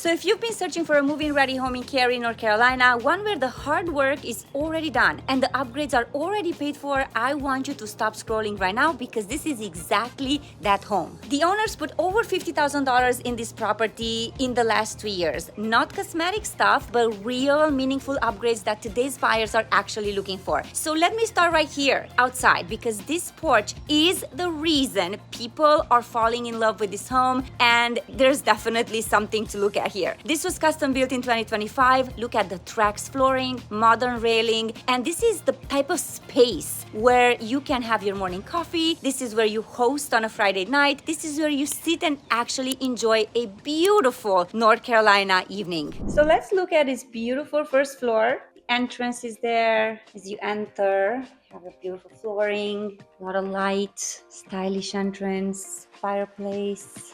So if you've been searching for a move-in ready home in Cary, North Carolina, one where the hard work is already done and the upgrades are already paid for, I want you to stop scrolling right now because this is exactly that home. The owners put over $50,000 in this property in the last 3 years. Not cosmetic stuff, but real meaningful upgrades that today's buyers are actually looking for. So let me start right here, outside, because this porch is the reason people are falling in love with this home, and there's definitely something to look at here. This was custom built in 2025. Look at the Trax flooring, modern railing, and this is the type of space where you can have your morning coffee. This is where you host on a Friday night. This is where you sit and actually enjoy a beautiful North Carolina evening. So let's look at this beautiful first floor. The entrance is there as you enter. Have a beautiful flooring, a lot of light, stylish entrance, fireplace,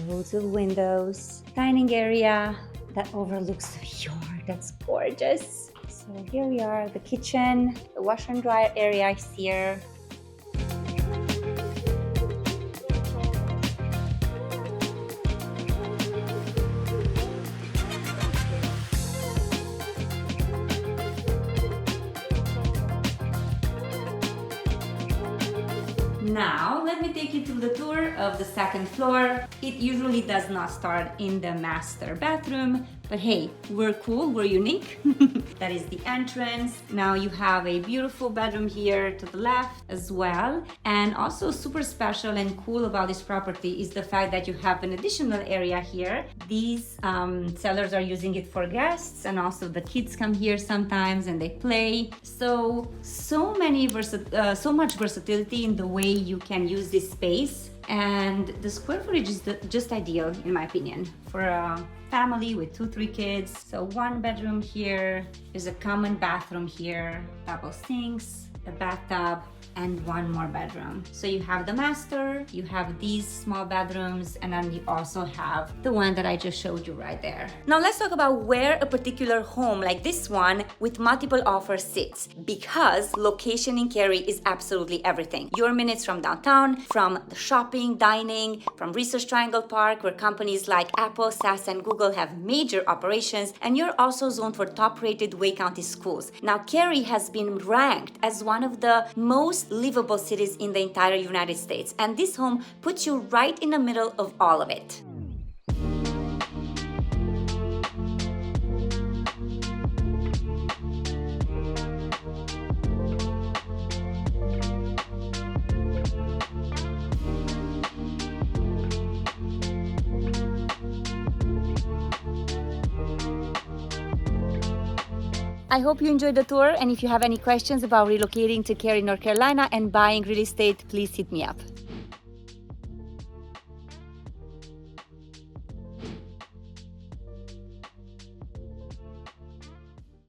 loads of windows, dining area that overlooks the fjord. That's gorgeous. So here we are, the kitchen, the washer and dryer area is here. Now, let me take you to the tour of the second floor. It usually does not start in the master bathroom, but hey, we're cool, we're unique. That is the entrance. Now you have a beautiful bedroom here to the left as well. And also super special and cool about this property is the fact that you have an additional area here. These sellers are using it for guests, and also the kids come here sometimes and they play. So much versatility in the way you can use this space. And the square footage is just ideal, in my opinion, for a family with 2-3 kids. So one bedroom here, there's a common bathroom here, double sinks, a bathtub, and one more bedroom. So you have the master, you have these small bedrooms, and then you also have the one that I just showed you right there. Now let's talk about where a particular home like this one with multiple offers sits, because location in Cary is absolutely everything. You're minutes from downtown, from the shopping, dining, from Research Triangle Park, where companies like Apple, SAS, and Google have major operations, and you're also zoned for top-rated Wake County schools. Now Cary has been ranked as one of the most livable cities in the entire United States, and this home puts you right in the middle of all of it. I hope you enjoyed the tour, and if you have any questions about relocating to Cary, North Carolina and buying real estate, please hit me up.